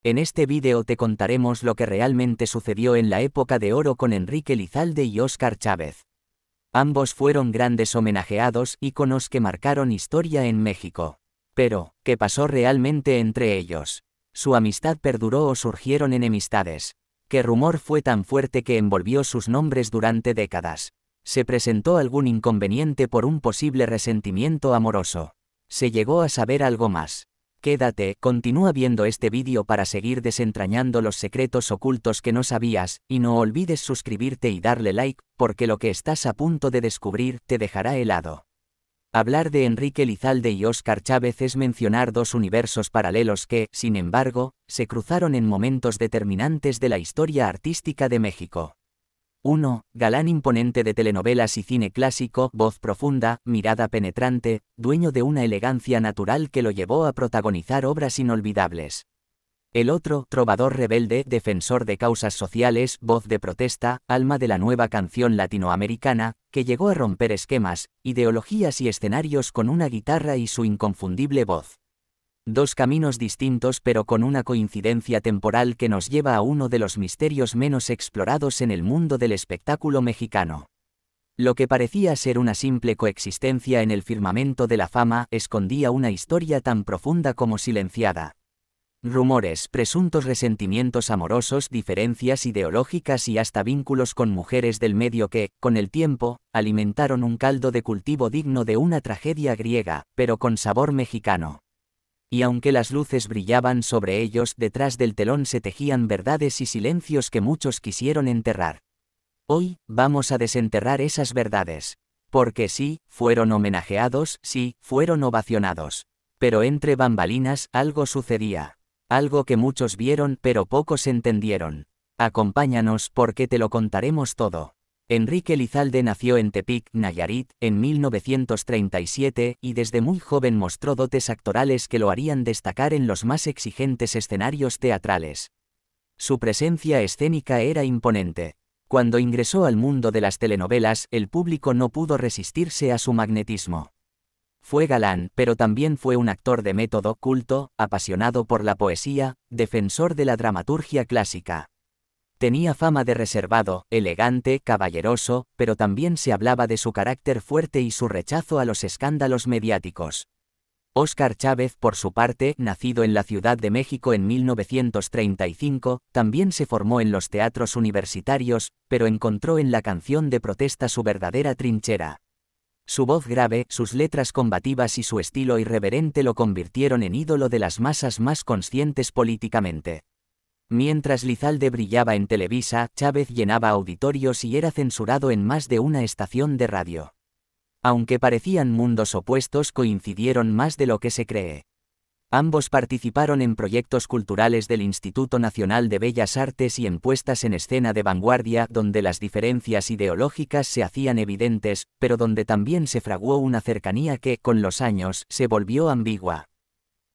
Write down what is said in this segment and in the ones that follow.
En este vídeo te contaremos lo que realmente sucedió en la época de oro con Enrique Lizalde y Óscar Chávez. Ambos fueron grandes homenajeados, íconos que marcaron historia en México. Pero, ¿qué pasó realmente entre ellos? ¿Su amistad perduró o surgieron enemistades? ¿Qué rumor fue tan fuerte que envolvió sus nombres durante décadas? ¿Se presentó algún inconveniente por un posible resentimiento amoroso? ¿Se llegó a saber algo más? Quédate, continúa viendo este vídeo para seguir desentrañando los secretos ocultos que no sabías, y no olvides suscribirte y darle like, porque lo que estás a punto de descubrir te dejará helado. Hablar de Enrique Lizalde y Óscar Chávez es mencionar dos universos paralelos que, sin embargo, se cruzaron en momentos determinantes de la historia artística de México. 1. Galán imponente de telenovelas y cine clásico, voz profunda, mirada penetrante, dueño de una elegancia natural que lo llevó a protagonizar obras inolvidables. El otro, trovador rebelde, defensor de causas sociales, voz de protesta, alma de la nueva canción latinoamericana, que llegó a romper esquemas, ideologías y escenarios con una guitarra y su inconfundible voz. Dos caminos distintos pero con una coincidencia temporal que nos lleva a uno de los misterios menos explorados en el mundo del espectáculo mexicano. Lo que parecía ser una simple coexistencia en el firmamento de la fama escondía una historia tan profunda como silenciada. Rumores, presuntos resentimientos amorosos, diferencias ideológicas y hasta vínculos con mujeres del medio que, con el tiempo, alimentaron un caldo de cultivo digno de una tragedia griega, pero con sabor mexicano. Y aunque las luces brillaban sobre ellos, detrás del telón se tejían verdades y silencios que muchos quisieron enterrar. Hoy, vamos a desenterrar esas verdades. Porque sí, fueron homenajeados, sí, fueron ovacionados. Pero entre bambalinas, algo sucedía. Algo que muchos vieron pero pocos entendieron. Acompáñanos porque te lo contaremos todo. Enrique Lizalde nació en Tepic, Nayarit, en 1937 y desde muy joven mostró dotes actorales que lo harían destacar en los más exigentes escenarios teatrales. Su presencia escénica era imponente. Cuando ingresó al mundo de las telenovelas, el público no pudo resistirse a su magnetismo. Fue galán, pero también fue un actor de método, culto, apasionado por la poesía, defensor de la dramaturgia clásica. Tenía fama de reservado, elegante, caballeroso, pero también se hablaba de su carácter fuerte y su rechazo a los escándalos mediáticos. Óscar Chávez, por su parte, nacido en la Ciudad de México en 1935, también se formó en los teatros universitarios, pero encontró en la canción de protesta su verdadera trinchera. Su voz grave, sus letras combativas y su estilo irreverente lo convirtieron en ídolo de las masas más conscientes políticamente. Mientras Lizalde brillaba en Televisa, Chávez llenaba auditorios y era censurado en más de una estación de radio. Aunque parecían mundos opuestos, coincidieron más de lo que se cree. Ambos participaron en proyectos culturales del Instituto Nacional de Bellas Artes y en puestas en escena de vanguardia, donde las diferencias ideológicas se hacían evidentes, pero donde también se fraguó una cercanía que, con los años, se volvió ambigua.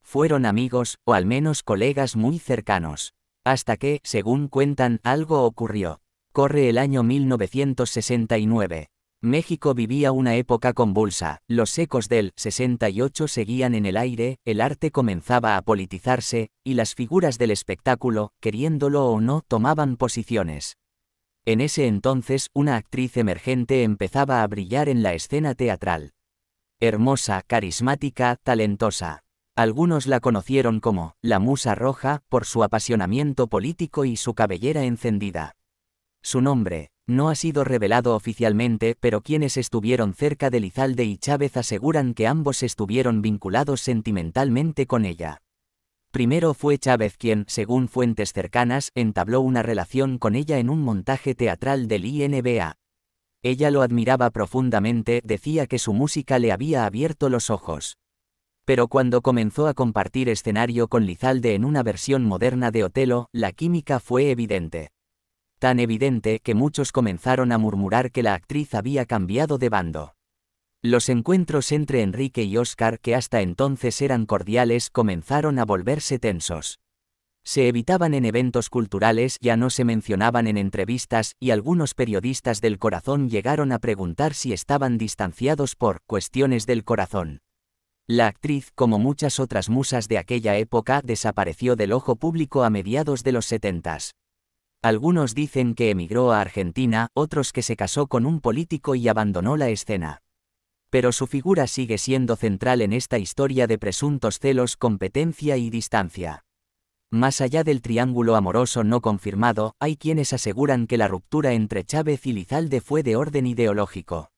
Fueron amigos, o al menos colegas muy cercanos. Hasta que, según cuentan, algo ocurrió. Corre el año 1969. México vivía una época convulsa, los ecos del 68 seguían en el aire, el arte comenzaba a politizarse, y las figuras del espectáculo, queriéndolo o no, tomaban posiciones. En ese entonces, una actriz emergente empezaba a brillar en la escena teatral. Hermosa, carismática, talentosa. Algunos la conocieron como la Musa Roja por su apasionamiento político y su cabellera encendida. Su nombre no ha sido revelado oficialmente, pero quienes estuvieron cerca de Lizalde y Chávez aseguran que ambos estuvieron vinculados sentimentalmente con ella. Primero fue Chávez quien, según fuentes cercanas, entabló una relación con ella en un montaje teatral del INBA. Ella lo admiraba profundamente, decía que su música le había abierto los ojos. Pero cuando comenzó a compartir escenario con Lizalde en una versión moderna de Otelo, la química fue evidente. Tan evidente que muchos comenzaron a murmurar que la actriz había cambiado de bando. Los encuentros entre Enrique y Óscar, que hasta entonces eran cordiales, comenzaron a volverse tensos. Se evitaban en eventos culturales, ya no se mencionaban en entrevistas, y algunos periodistas del corazón llegaron a preguntar si estaban distanciados por cuestiones del corazón. La actriz, como muchas otras musas de aquella época, desapareció del ojo público a mediados de los 70s. Algunos dicen que emigró a Argentina, otros que se casó con un político y abandonó la escena. Pero su figura sigue siendo central en esta historia de presuntos celos, competencia y distancia. Más allá del triángulo amoroso no confirmado, hay quienes aseguran que la ruptura entre Chávez y Lizalde fue de orden ideológico.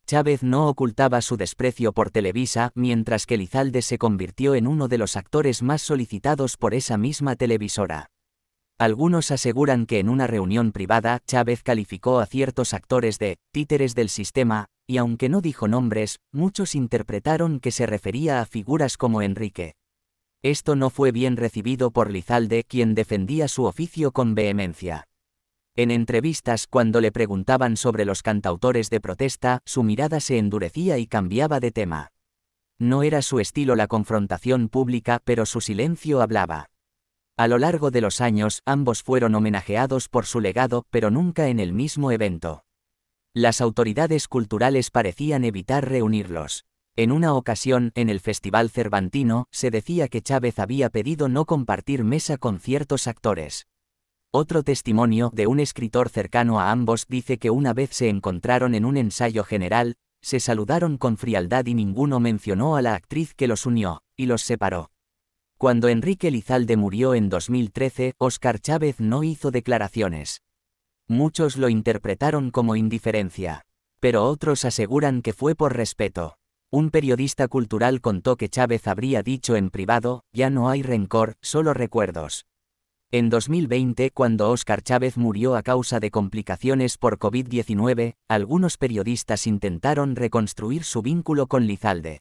Chávez no ocultaba su desprecio por Televisa, mientras que Lizalde se convirtió en uno de los actores más solicitados por esa misma televisora. Algunos aseguran que en una reunión privada, Chávez calificó a ciertos actores de «títeres del sistema», y aunque no dijo nombres, muchos interpretaron que se refería a figuras como Enrique. Esto no fue bien recibido por Lizalde, quien defendía su oficio con vehemencia. En entrevistas, cuando le preguntaban sobre los cantautores de protesta, su mirada se endurecía y cambiaba de tema. No era su estilo la confrontación pública, pero su silencio hablaba. A lo largo de los años, ambos fueron homenajeados por su legado, pero nunca en el mismo evento. Las autoridades culturales parecían evitar reunirlos. En una ocasión, en el Festival Cervantino, se decía que Chávez había pedido no compartir mesa con ciertos actores. Otro testimonio de un escritor cercano a ambos dice que una vez se encontraron en un ensayo general, se saludaron con frialdad y ninguno mencionó a la actriz que los unió, y los separó. Cuando Enrique Lizalde murió en 2013, Óscar Chávez no hizo declaraciones. Muchos lo interpretaron como indiferencia, pero otros aseguran que fue por respeto. Un periodista cultural contó que Chávez habría dicho en privado: «Ya no hay rencor, solo recuerdos». En 2020, cuando Óscar Chávez murió a causa de complicaciones por COVID-19, algunos periodistas intentaron reconstruir su vínculo con Lizalde.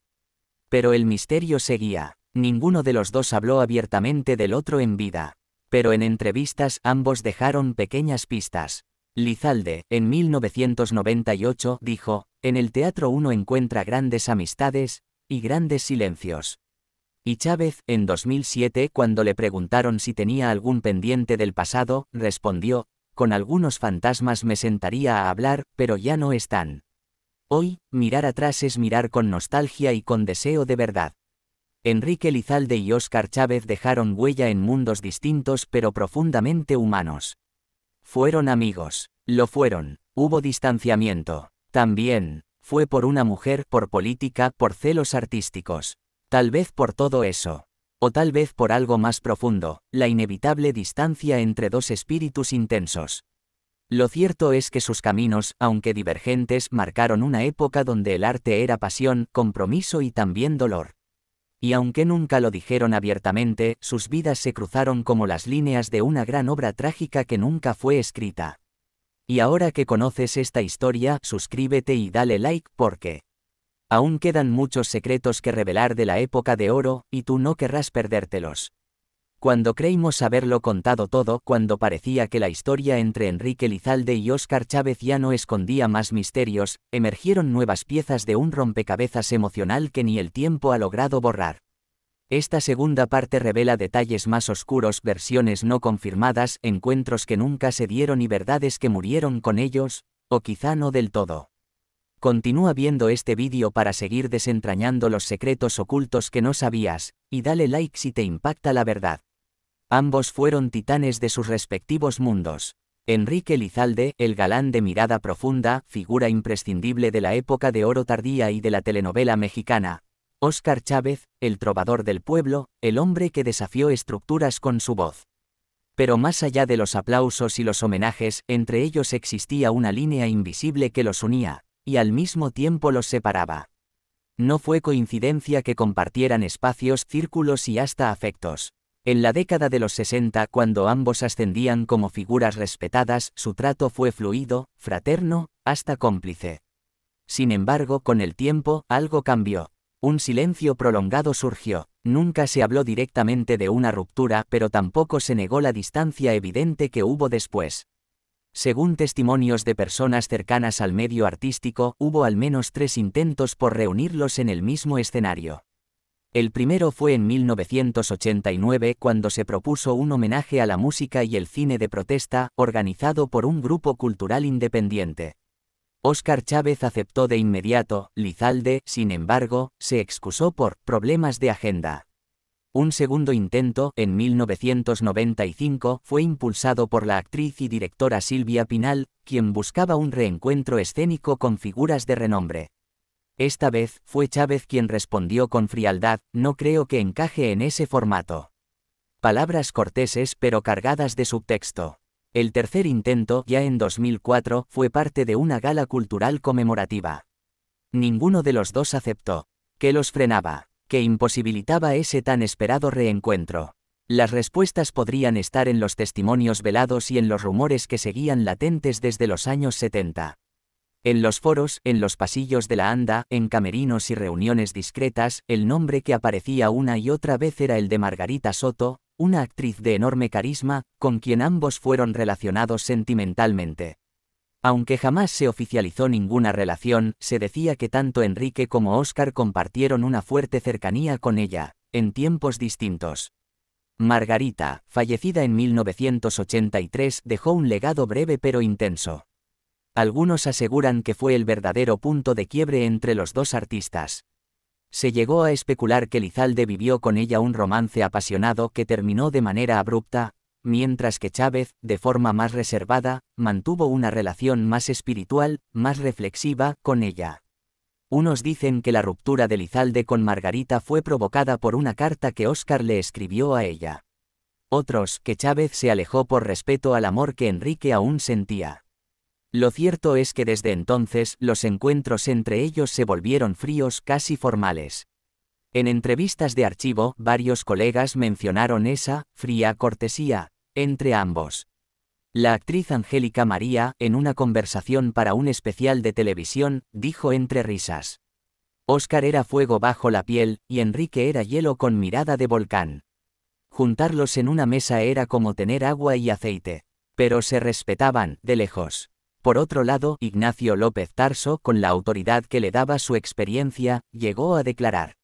Pero el misterio seguía. Ninguno de los dos habló abiertamente del otro en vida. Pero en entrevistas, ambos dejaron pequeñas pistas. Lizalde, en 1998, dijo: «En el teatro uno encuentra grandes amistades y grandes silencios». Y Chávez, en 2007, cuando le preguntaron si tenía algún pendiente del pasado, respondió: «Con algunos fantasmas me sentaría a hablar, pero ya no están». Hoy, mirar atrás es mirar con nostalgia y con deseo de verdad. Enrique Lizalde y Óscar Chávez dejaron huella en mundos distintos pero profundamente humanos. Fueron amigos. Lo fueron. Hubo distanciamiento. También. Fue por una mujer, por política, por celos artísticos. Tal vez por todo eso. O tal vez por algo más profundo, la inevitable distancia entre dos espíritus intensos. Lo cierto es que sus caminos, aunque divergentes, marcaron una época donde el arte era pasión, compromiso y también dolor. Y aunque nunca lo dijeron abiertamente, sus vidas se cruzaron como las líneas de una gran obra trágica que nunca fue escrita. Y ahora que conoces esta historia, suscríbete y dale like, porque aún quedan muchos secretos que revelar de la época de oro, y tú no querrás perdértelos. Cuando creímos haberlo contado todo, cuando parecía que la historia entre Enrique Lizalde y Óscar Chávez ya no escondía más misterios, emergieron nuevas piezas de un rompecabezas emocional que ni el tiempo ha logrado borrar. Esta segunda parte revela detalles más oscuros, versiones no confirmadas, encuentros que nunca se dieron y verdades que murieron con ellos, o quizá no del todo. Continúa viendo este vídeo para seguir desentrañando los secretos ocultos que no sabías, y dale like si te impacta la verdad. Ambos fueron titanes de sus respectivos mundos. Enrique Lizalde, el galán de mirada profunda, figura imprescindible de la época de oro tardía y de la telenovela mexicana. Óscar Chávez, el trovador del pueblo, el hombre que desafió estructuras con su voz. Pero más allá de los aplausos y los homenajes, entre ellos existía una línea invisible que los unía, y al mismo tiempo los separaba. No fue coincidencia que compartieran espacios, círculos y hasta afectos. En la década de los 60, cuando ambos ascendían como figuras respetadas, su trato fue fluido, fraterno, hasta cómplice. Sin embargo, con el tiempo, algo cambió. Un silencio prolongado surgió. Nunca se habló directamente de una ruptura, pero tampoco se negó la distancia evidente que hubo después. Según testimonios de personas cercanas al medio artístico, hubo al menos 3 intentos por reunirlos en el mismo escenario. El primero fue en 1989, cuando se propuso un homenaje a la música y el cine de protesta, organizado por un grupo cultural independiente. Óscar Chávez aceptó de inmediato. Lizalde, sin embargo, se excusó por problemas de agenda. Un segundo intento, en 1995, fue impulsado por la actriz y directora Silvia Pinal, quien buscaba un reencuentro escénico con figuras de renombre. Esta vez, fue Chávez quien respondió con frialdad: no creo que encaje en ese formato. Palabras corteses pero cargadas de subtexto. El tercer intento, ya en 2004, fue parte de una gala cultural conmemorativa. Ninguno de los dos aceptó. ¿Qué los frenaba? ¿Qué imposibilitaba ese tan esperado reencuentro? Las respuestas podrían estar en los testimonios velados y en los rumores que seguían latentes desde los años 70. En los foros, en los pasillos de la ANDA, en camerinos y reuniones discretas, el nombre que aparecía una y otra vez era el de Margarita Soto, una actriz de enorme carisma, con quien ambos fueron relacionados sentimentalmente. Aunque jamás se oficializó ninguna relación, se decía que tanto Enrique como Óscar compartieron una fuerte cercanía con ella, en tiempos distintos. Margarita, fallecida en 1983, dejó un legado breve pero intenso. Algunos aseguran que fue el verdadero punto de quiebre entre los dos artistas. Se llegó a especular que Lizalde vivió con ella un romance apasionado que terminó de manera abrupta, mientras que Chávez, de forma más reservada, mantuvo una relación más espiritual, más reflexiva, con ella. Unos dicen que la ruptura de Lizalde con Margarita fue provocada por una carta que Óscar le escribió a ella. Otros, que Chávez se alejó por respeto al amor que Enrique aún sentía. Lo cierto es que desde entonces los encuentros entre ellos se volvieron fríos, casi formales. En entrevistas de archivo, varios colegas mencionaron esa fría cortesía entre ambos. La actriz Angélica María, en una conversación para un especial de televisión, dijo entre risas: Óscar era fuego bajo la piel, y Enrique era hielo con mirada de volcán. Juntarlos en una mesa era como tener agua y aceite. Pero se respetaban, de lejos. Por otro lado, Ignacio López Tarso, con la autoridad que le daba su experiencia, llegó a declarar: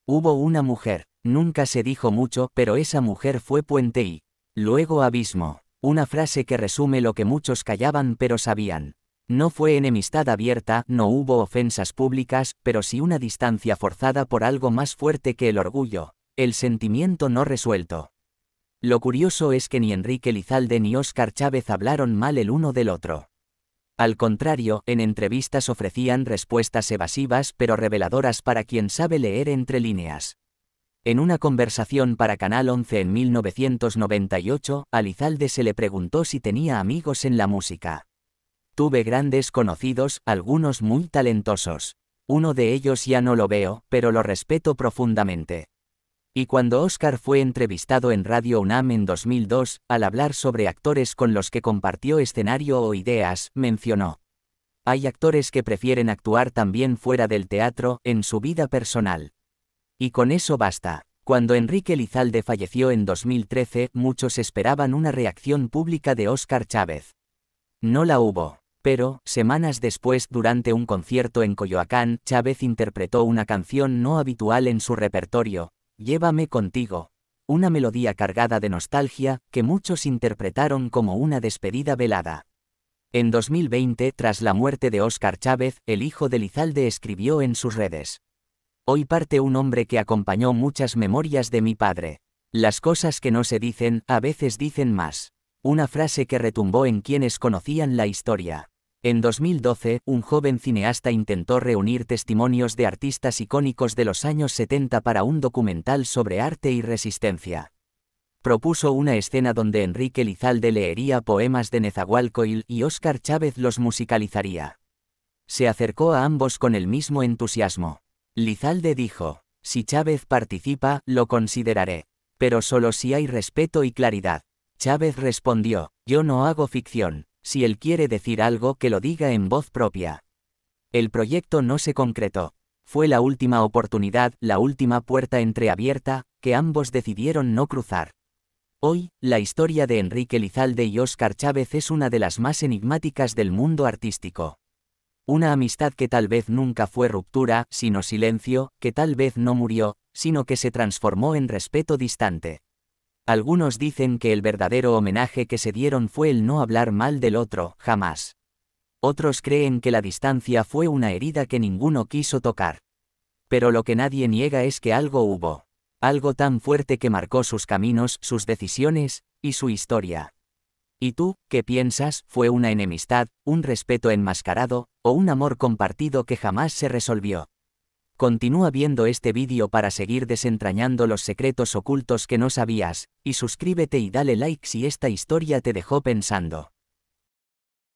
hubo una mujer, nunca se dijo mucho, pero esa mujer fue puente y luego abismo. Una frase que resume lo que muchos callaban pero sabían. No fue enemistad abierta, no hubo ofensas públicas, pero sí una distancia forzada por algo más fuerte que el orgullo, el sentimiento no resuelto. Lo curioso es que ni Enrique Lizalde ni Óscar Chávez hablaron mal el uno del otro. Al contrario, en entrevistas ofrecían respuestas evasivas pero reveladoras para quien sabe leer entre líneas. En una conversación para Canal 11 en 1998, a Lizalde se le preguntó si tenía amigos en la música. Tuve grandes conocidos, algunos muy talentosos. Uno de ellos ya no lo veo, pero lo respeto profundamente. Y cuando Óscar fue entrevistado en Radio UNAM en 2002, al hablar sobre actores con los que compartió escenario o ideas, mencionó: hay actores que prefieren actuar también fuera del teatro, en su vida personal. Y con eso basta. Cuando Enrique Lizalde falleció en 2013, muchos esperaban una reacción pública de Óscar Chávez. No la hubo. Pero, semanas después, durante un concierto en Coyoacán, Chávez interpretó una canción no habitual en su repertorio: Llévame contigo. Una melodía cargada de nostalgia, que muchos interpretaron como una despedida velada. En 2020, tras la muerte de Óscar Chávez, el hijo de Lizalde escribió en sus redes: hoy parte un hombre que acompañó muchas memorias de mi padre. Las cosas que no se dicen, a veces dicen más. Una frase que retumbó en quienes conocían la historia. En 2012, un joven cineasta intentó reunir testimonios de artistas icónicos de los años 70 para un documental sobre arte y resistencia. Propuso una escena donde Enrique Lizalde leería poemas de Nezahualcóyotl y Óscar Chávez los musicalizaría. Se acercó a ambos con el mismo entusiasmo. Lizalde dijo: si Chávez participa, lo consideraré. Pero solo si hay respeto y claridad. Chávez respondió: yo no hago ficción. Si él quiere decir algo, que lo diga en voz propia. El proyecto no se concretó. Fue la última oportunidad, la última puerta entreabierta, que ambos decidieron no cruzar. Hoy, la historia de Enrique Lizalde y Óscar Chávez es una de las más enigmáticas del mundo artístico. Una amistad que tal vez nunca fue ruptura, sino silencio, que tal vez no murió, sino que se transformó en respeto distante. Algunos dicen que el verdadero homenaje que se dieron fue el no hablar mal del otro, jamás. Otros creen que la distancia fue una herida que ninguno quiso tocar. Pero lo que nadie niega es que algo hubo. Algo tan fuerte que marcó sus caminos, sus decisiones, y su historia. ¿Y tú, qué piensas? ¿Fue una enemistad, un respeto enmascarado, o un amor compartido que jamás se resolvió? Continúa viendo este vídeo para seguir desentrañando los secretos ocultos que no sabías, y suscríbete y dale like si esta historia te dejó pensando.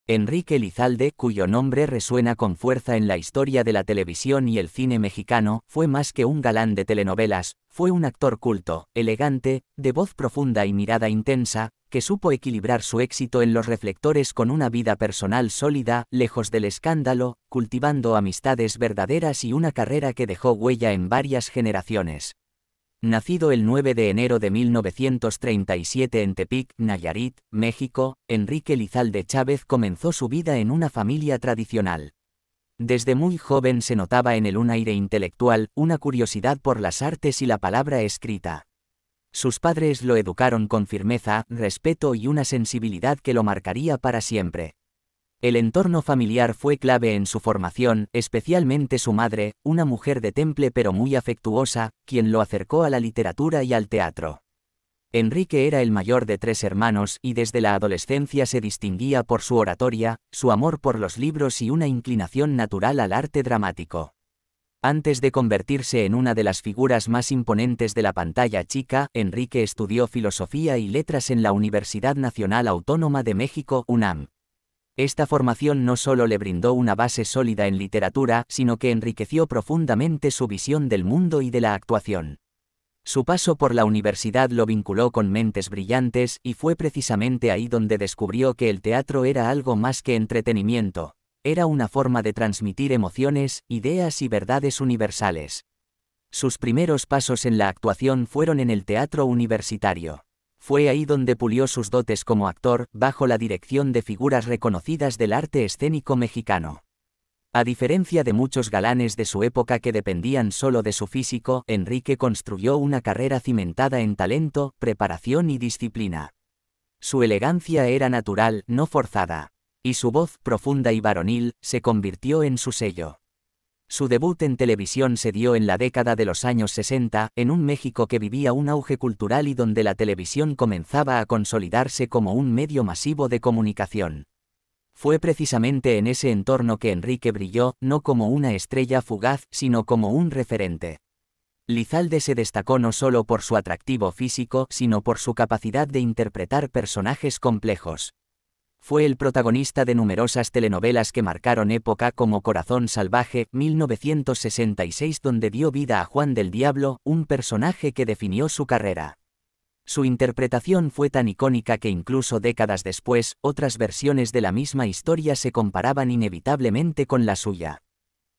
Enrique Elizalde, cuyo nombre resuena con fuerza en la historia de la televisión y el cine mexicano, fue más que un galán de telenovelas, fue un actor culto, elegante, de voz profunda y mirada intensa, que supo equilibrar su éxito en los reflectores con una vida personal sólida, lejos del escándalo, cultivando amistades verdaderas y una carrera que dejó huella en varias generaciones. Nacido el 9 de enero de 1937 en Tepic, Nayarit, México, Enrique Elizalde Chávez comenzó su vida en una familia tradicional. Desde muy joven se notaba en él un aire intelectual, una curiosidad por las artes y la palabra escrita. Sus padres lo educaron con firmeza, respeto y una sensibilidad que lo marcaría para siempre. El entorno familiar fue clave en su formación, especialmente su madre, una mujer de temple pero muy afectuosa, quien lo acercó a la literatura y al teatro. Enrique era el mayor de 3 hermanos y desde la adolescencia se distinguía por su oratoria, su amor por los libros y una inclinación natural al arte dramático. Antes de convertirse en una de las figuras más imponentes de la pantalla chica, Enrique estudió Filosofía y Letras en la Universidad Nacional Autónoma de México, UNAM. Esta formación no solo le brindó una base sólida en literatura, sino que enriqueció profundamente su visión del mundo y de la actuación. Su paso por la universidad lo vinculó con mentes brillantes, y fue precisamente ahí donde descubrió que el teatro era algo más que entretenimiento, era una forma de transmitir emociones, ideas y verdades universales. Sus primeros pasos en la actuación fueron en el teatro universitario. Fue ahí donde pulió sus dotes como actor, bajo la dirección de figuras reconocidas del arte escénico mexicano. A diferencia de muchos galanes de su época que dependían solo de su físico, Enrique construyó una carrera cimentada en talento, preparación y disciplina. Su elegancia era natural, no forzada, y su voz, profunda y varonil, se convirtió en su sello. Su debut en televisión se dio en la década de los años 60, en un México que vivía un auge cultural y donde la televisión comenzaba a consolidarse como un medio masivo de comunicación. Fue precisamente en ese entorno que Enrique brilló, no como una estrella fugaz, sino como un referente. Elizalde se destacó no solo por su atractivo físico, sino por su capacidad de interpretar personajes complejos. Fue el protagonista de numerosas telenovelas que marcaron época como Corazón Salvaje, 1966, donde dio vida a Juan del Diablo, un personaje que definió su carrera. Su interpretación fue tan icónica que incluso décadas después, otras versiones de la misma historia se comparaban inevitablemente con la suya.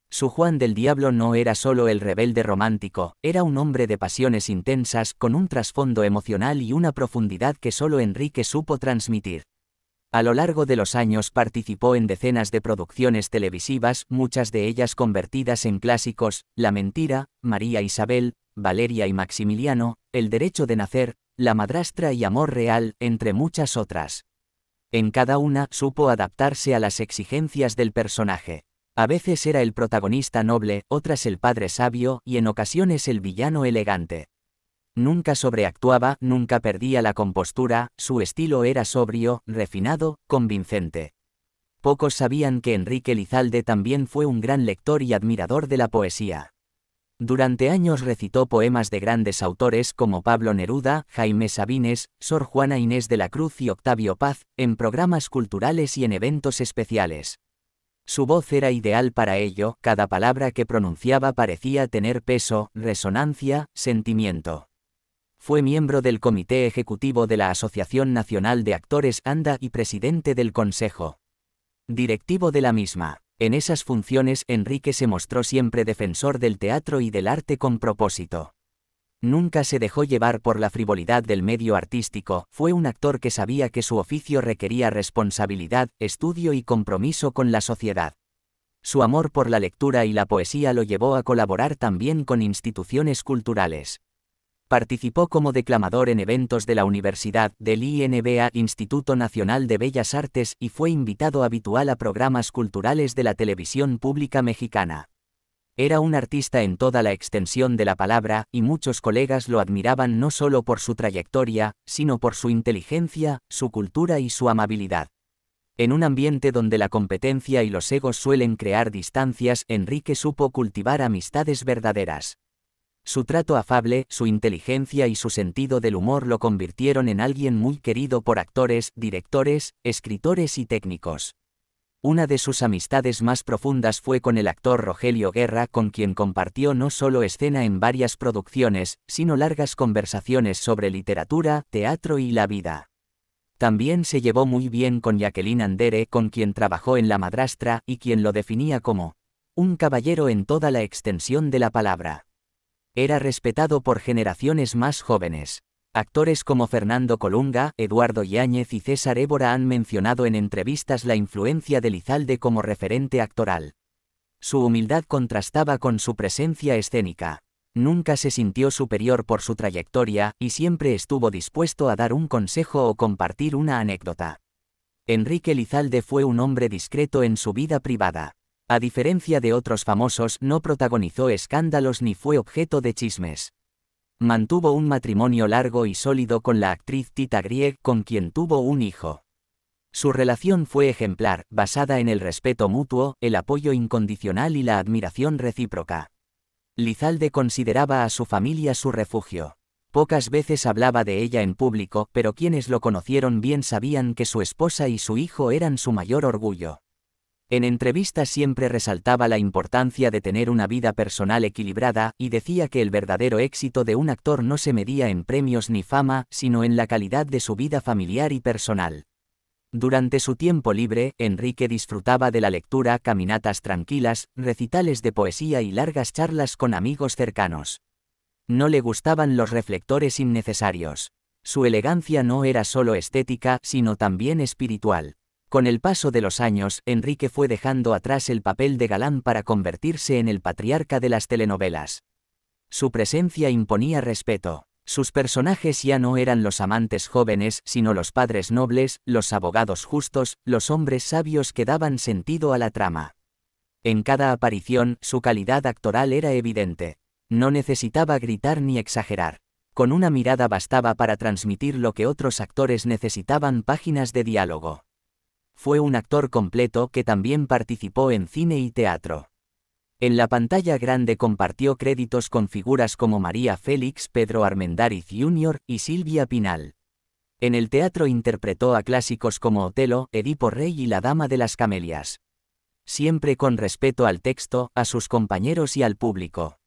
Su Juan del Diablo no era solo el rebelde romántico, era un hombre de pasiones intensas, con un trasfondo emocional y una profundidad que solo Enrique supo transmitir. A lo largo de los años participó en decenas de producciones televisivas, muchas de ellas convertidas en clásicos: La mentira, María Isabel, Valeria y Maximiliano, El derecho de nacer, La madrastra y Amor real, entre muchas otras. En cada una supo adaptarse a las exigencias del personaje. A veces era el protagonista noble, otras el padre sabio, y en ocasiones el villano elegante. Nunca sobreactuaba, nunca perdía la compostura, su estilo era sobrio, refinado, convincente. Pocos sabían que Enrique Elizalde también fue un gran lector y admirador de la poesía. Durante años recitó poemas de grandes autores como Pablo Neruda, Jaime Sabines, Sor Juana Inés de la Cruz y Octavio Paz, en programas culturales y en eventos especiales. Su voz era ideal para ello, cada palabra que pronunciaba parecía tener peso, resonancia, sentimiento. Fue miembro del Comité Ejecutivo de la Asociación Nacional de Actores ANDA y presidente del Consejo Directivo de la misma. En esas funciones, Enrique se mostró siempre defensor del teatro y del arte con propósito. Nunca se dejó llevar por la frivolidad del medio artístico, fue un actor que sabía que su oficio requería responsabilidad, estudio y compromiso con la sociedad. Su amor por la lectura y la poesía lo llevó a colaborar también con instituciones culturales. Participó como declamador en eventos de la Universidad del INBA, Instituto Nacional de Bellas Artes, y fue invitado habitual a programas culturales de la televisión pública mexicana. Era un artista en toda la extensión de la palabra, y muchos colegas lo admiraban no solo por su trayectoria, sino por su inteligencia, su cultura y su amabilidad. En un ambiente donde la competencia y los egos suelen crear distancias, Enrique supo cultivar amistades verdaderas. Su trato afable, su inteligencia y su sentido del humor lo convirtieron en alguien muy querido por actores, directores, escritores y técnicos. Una de sus amistades más profundas fue con el actor Rogelio Guerra, con quien compartió no solo escena en varias producciones, sino largas conversaciones sobre literatura, teatro y la vida. También se llevó muy bien con Jacqueline Andere, con quien trabajó en La madrastra, y quien lo definía como un caballero en toda la extensión de la palabra. Era respetado por generaciones más jóvenes. Actores como Fernando Colunga, Eduardo Yáñez y César Évora han mencionado en entrevistas la influencia de Lizalde como referente actoral. Su humildad contrastaba con su presencia escénica. Nunca se sintió superior por su trayectoria, y siempre estuvo dispuesto a dar un consejo o compartir una anécdota. Enrique Lizalde fue un hombre discreto en su vida privada. A diferencia de otros famosos, no protagonizó escándalos ni fue objeto de chismes. Mantuvo un matrimonio largo y sólido con la actriz Tita Grieg, con quien tuvo un hijo. Su relación fue ejemplar, basada en el respeto mutuo, el apoyo incondicional y la admiración recíproca. Lizalde consideraba a su familia su refugio. Pocas veces hablaba de ella en público, pero quienes lo conocieron bien sabían que su esposa y su hijo eran su mayor orgullo. En entrevistas siempre resaltaba la importancia de tener una vida personal equilibrada, y decía que el verdadero éxito de un actor no se medía en premios ni fama, sino en la calidad de su vida familiar y personal. Durante su tiempo libre, Enrique disfrutaba de la lectura, caminatas tranquilas, recitales de poesía y largas charlas con amigos cercanos. No le gustaban los reflectores innecesarios. Su elegancia no era solo estética, sino también espiritual. Con el paso de los años, Enrique fue dejando atrás el papel de galán para convertirse en el patriarca de las telenovelas. Su presencia imponía respeto. Sus personajes ya no eran los amantes jóvenes, sino los padres nobles, los abogados justos, los hombres sabios que daban sentido a la trama. En cada aparición, su calidad actoral era evidente. No necesitaba gritar ni exagerar. Con una mirada bastaba para transmitir lo que otros actores necesitaban: páginas de diálogo. Fue un actor completo que también participó en cine y teatro. En la pantalla grande compartió créditos con figuras como María Félix, Pedro Armendáriz Jr. y Silvia Pinal. En el teatro interpretó a clásicos como Otelo, Edipo Rey y La Dama de las Camelias. Siempre con respeto al texto, a sus compañeros y al público.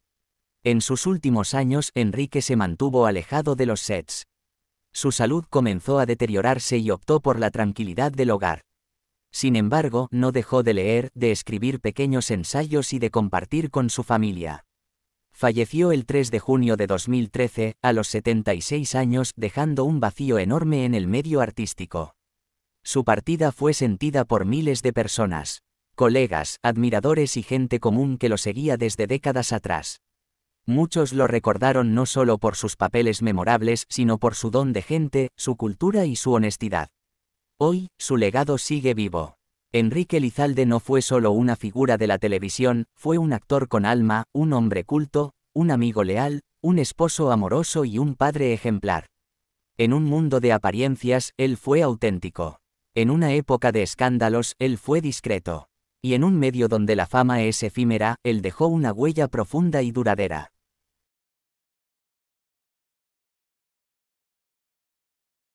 En sus últimos años, Enrique se mantuvo alejado de los sets. Su salud comenzó a deteriorarse y optó por la tranquilidad del hogar. Sin embargo, no dejó de leer, de escribir pequeños ensayos y de compartir con su familia. Falleció el 3 de junio de 2013, a los 76 años, dejando un vacío enorme en el medio artístico. Su partida fue sentida por miles de personas, colegas, admiradores y gente común que lo seguía desde décadas atrás. Muchos lo recordaron no solo por sus papeles memorables, sino por su don de gente, su cultura y su honestidad. Hoy, su legado sigue vivo. Enrique Lizalde no fue solo una figura de la televisión, fue un actor con alma, un hombre culto, un amigo leal, un esposo amoroso y un padre ejemplar. En un mundo de apariencias, él fue auténtico. En una época de escándalos, él fue discreto. Y en un medio donde la fama es efímera, él dejó una huella profunda y duradera.